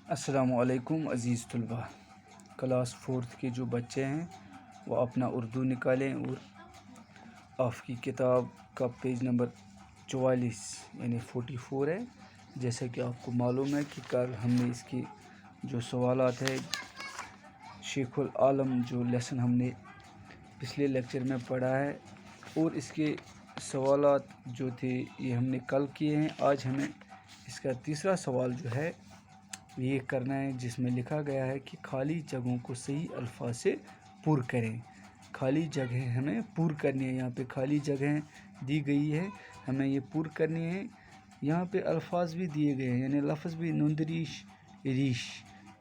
السلام علیکم عزیز طلباء، کلاس 4 کے جو بچے ہیں وہ اپنا اردو نکالیں اور آپ کی کتاب کا پیج نمبر 44 یعنی 44 ہے۔ جیسا کہ آپ کو معلوم ہے کہ کل ہم نے اس کی جو سوالات ہے شیخ العالم جو لیسن ہم نے پچھلے لیکچر میں پڑھا ہے اور اس کے سوالات جو تھے یہ ہم نے کل کیے ہیں۔ آج ہمیں اس کا تیسرا سوال جو ہے یہ کرنا ہے، جس میں لکھا گیا ہے کہ خالی جگہوں کو صحیح الفاظ سے پر کریں۔ خالی جگہیں ہمیں پر کرنی ہے، یہاں پہ خالی جگہیں دی گئی ہے، ہمیں یہ پر کرنی ہے۔ یہاں پہ الفاظ بھی دیے گئے ہیں، یعنی لفظ بھی نندریش ریش،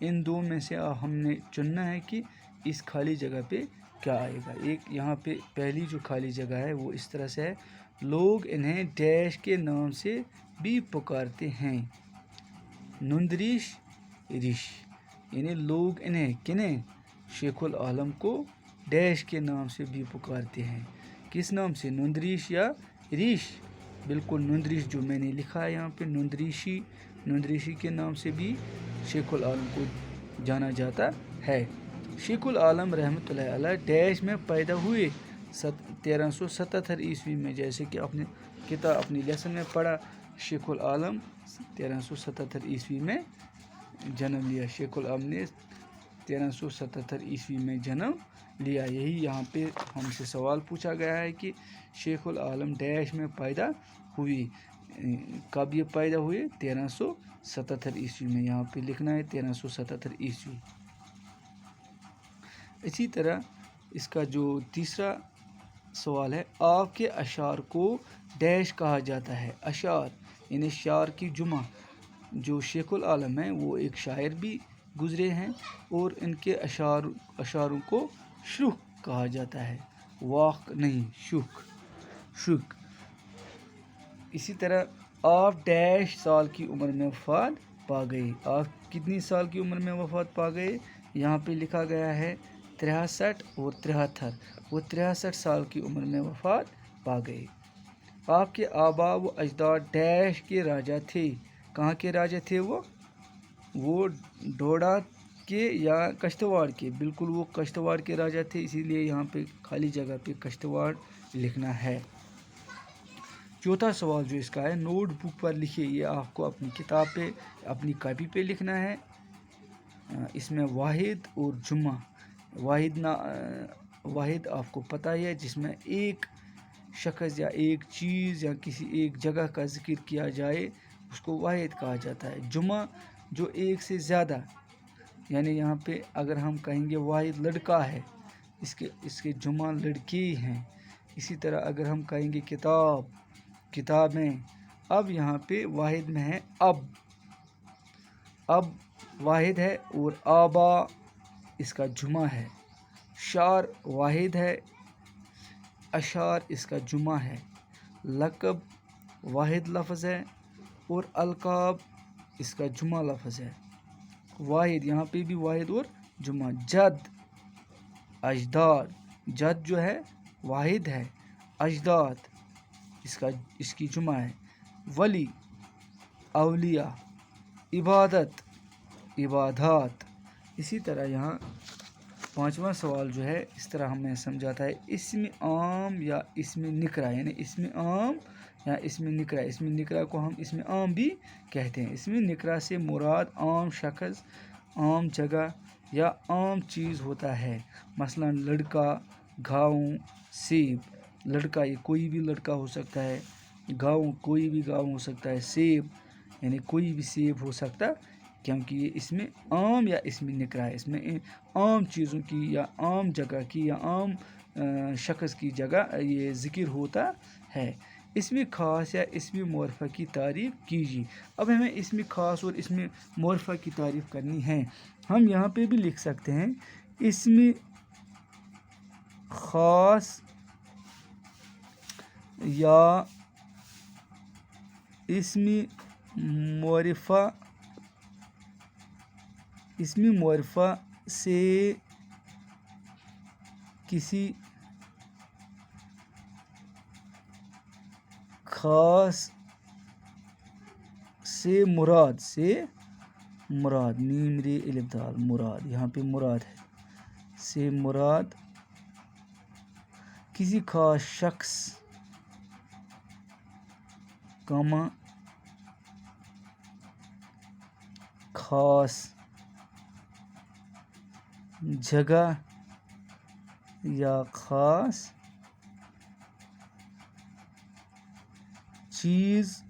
ان دو میں سے ہم نے چننا ہے کہ اس خالی جگہ پہ کیا آئے گا۔ ایک یہاں پہ پہلی جو خالی جگہ ہے وہ اس طرح سے ہے، لوگ انہیں ڈیش کے نام سے بھی پکارتے ہیں۔ نندریش ریش، یعنی لوگ انہیں کنہیں شیخ العالم کو ڈیش کے نام سے بھی پکارتے ہیں۔ کس نام سے؟ نندریش یا ریش؟ بالکل نندریش جو میں نے لکھا ہے یہاں پہ، نندریشی کے نام سے بھی شیخ العالم کو جانا جاتا ہے۔ شیخ العالم رحمۃ اللہ علیہ ڈیش میں پیدا ہوئے 1377 عیسوی میں، جیسے کہ اپنے کتاب اپنی لیسن میں پڑھا، شیخ العالم 1377 عیسوی میں جنم لیا۔ شیخ العالم نے 1377 عیسوی میں جنم لیا۔ یہی یہاں پہ ہم سے سوال پوچھا گیا ہے کہ شیخ العالم ڈیش میں پیدا ہوئی، کب یہ پیدا ہوئے؟ 1377 عیسوی میں، یہاں پہ لکھنا ہے 1377 عیسوی۔ اسی طرح اس کا جو تیسرا سوال ہے، آپ کے اشعار کو ڈیش کہا جاتا ہے۔ اشعار یعنی شعر کی جمع۔ جو شیخ العالم ہیں وہ ایک شاعر بھی گزرے ہیں اور ان کے اشعاروں کو شرح کہا جاتا ہے، واق نہیں، شرح۔ اسی طرح آپ ڈیش سال کی عمر میں وفات پا گئے۔ آپ کتنی سال کی عمر میں وفات پا گئے؟ یہاں پہ لکھا گیا ہے 63 اور 73، وہ 63 سال کی عمر میں وفات پا گئے۔ آپ کے آبا و اجداد ڈیش کے راجا تھے۔ کہاں کے راجا تھے وہ ڈوڈا کے یا کشتواڑ کے؟ بالکل وہ کشتواڑ کے راجا تھے، اسی لیے یہاں پہ خالی جگہ پہ کشتواڑ لکھنا ہے۔ چوتھا سوال جو اس کا ہے، نوٹ بک پر لکھیے۔ یہ آپ کو اپنی کتاب پہ اپنی کاپی پہ لکھنا ہے۔ اس میں واحد اور جمع، واحد آپ کو پتہ ہے جس میں ایک شخص یا ایک چیز یا کسی ایک جگہ کا ذکر کیا جائے اس کو واحد کہا جاتا ہے۔ جمع جو ایک سے زیادہ، یعنی یہاں پہ اگر ہم کہیں گے واحد لڑکا ہے، اس کے جمع لڑکی ہیں۔ اسی طرح اگر ہم کہیں گے کتابیں، اب یہاں پہ واحد میں ہے اب واحد ہے، اور آبا اس کا جمع ہے۔ شعر واحد ہے، اشعار اس کا جمع ہے۔ لقب واحد لفظ ہے اور القاب اس کا جمع لفظ ہے۔ واحد یہاں پہ بھی واحد اور جمع۔ جد، اجداد، جد جو ہے واحد ہے، اجداد اس کی جمع ہے۔ ولی، اولیاء، عبادت، عبادات۔ اسی طرح یہاں پانچواں سوال جو ہے اس طرح ہمیں سمجھاتا ہے، اسم عام یا اسم نکرہ، یعنی اسم عام یا اسم نکرہ۔ اسم نکرہ کو ہم اسم عام بھی کہتے ہیں۔ اسم نکرہ سے مراد عام شخص، عام جگہ یا عام چیز ہوتا ہے، مثلا لڑکا، گاؤں، سیب۔ لڑکا یہ کوئی بھی لڑکا ہو سکتا ہے، گاؤں کوئی بھی گاؤں ہو سکتا ہے، سیب یعنی کوئی بھی سیب ہو سکتا، کیونکہ یہ اسم عام یا اسم نکرہ ہے۔ اس میں عام چیزوں کی یا عام جگہ کی یا عام شخص کی جگہ یہ ذکر ہوتا ہے۔ اسم خاص یا اسم معرفہ کی تعریف کیجیے۔ اب ہمیں اسم خاص اور اسم معرفہ کی تعریف کرنی ہے۔ ہم یہاں پہ بھی لکھ سکتے ہیں اسم خاص یا اسم معرفہ سے کسی خاص سے مراد، میم ری الف دال، مراد، یہاں پہ مراد ہے، سے مراد کسی خاص شخص، کاما خاص جگہ یا خاص چیز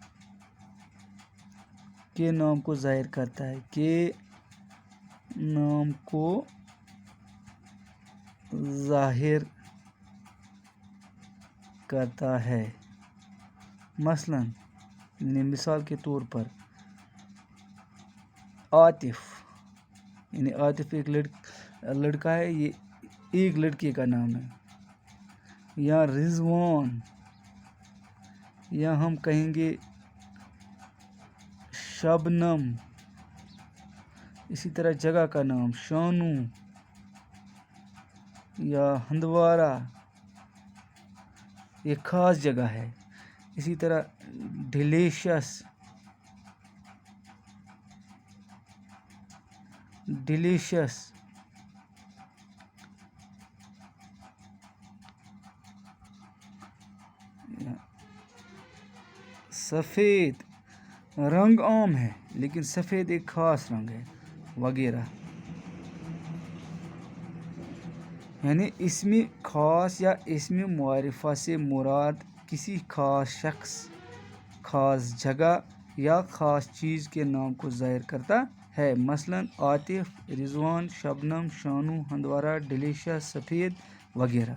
کے نام کو ظاہر کرتا ہے، کے نام کو ظاہر کرتا ہے۔ مثلاً یعنی مثال کے طور پر عاطف، یعنی عاطف ایک لڑکا ہے، یہ ایک لڑکے کا نام ہے، یا رضوان، یا ہم کہیں گے شبنم، اسی طرح جگہ کا نام شانو یا ہندوارہ، ایک خاص جگہ ہے۔ اسی طرح ڈیلیشس، ڈیلیشس، سفید، رنگ عام ہے لیکن سفید ایک خاص رنگ ہے، وغیرہ۔ یعنی اسم خاص یا اسم معرفہ سے مراد کسی خاص شخص، خاص جگہ یا خاص چیز کے نام کو ظاہر کرتا ہے۔ مثلاً عاطف، رضوان، شبنم، شانو، ہندوارہ، ڈیلیشس، سفید وغیرہ۔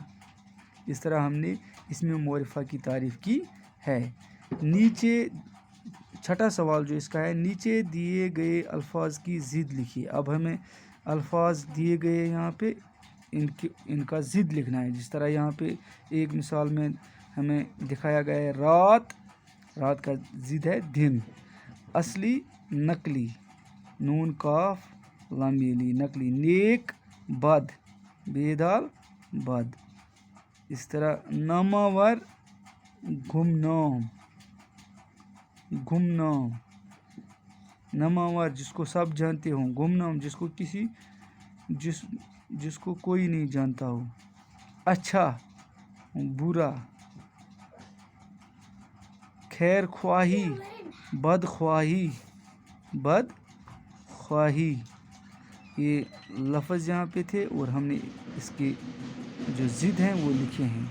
اس طرح ہم نے اسم معرفہ کی تعریف کی ہے۔ نیچے چھٹا سوال جو اس کا ہے، نیچے دیے گئے الفاظ کی ضد لکھیے۔ اب ہمیں الفاظ دیے گئے یہاں پہ ان کا ضد لکھنا ہے۔ جس طرح یہاں پہ ایک مثال میں ہمیں دکھایا گیا ہے رات، رات کا ضد ہے دن، اصلی، نقلی، نون کاف لام میلی، نقلی، نیک، بد، بے دال، بد۔ اس طرح نامور، گمنام، گمنام، نامور جس کو سب جانتے ہوں، گمنام جس کو کوئی نہیں جانتا ہو، اچھا، برا، خیر خواہی، بد خواہی، بد خواہی۔ یہ لفظ یہاں پہ تھے اور ہم نے اس کے جو ضد ہیں وہ لکھے ہیں۔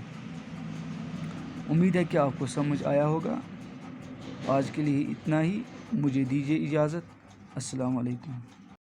امید ہے کہ آپ کو سمجھ آیا ہوگا۔ آج کے لیے اتنا ہی، مجھے دیجیے اجازت۔ السلام علیکم۔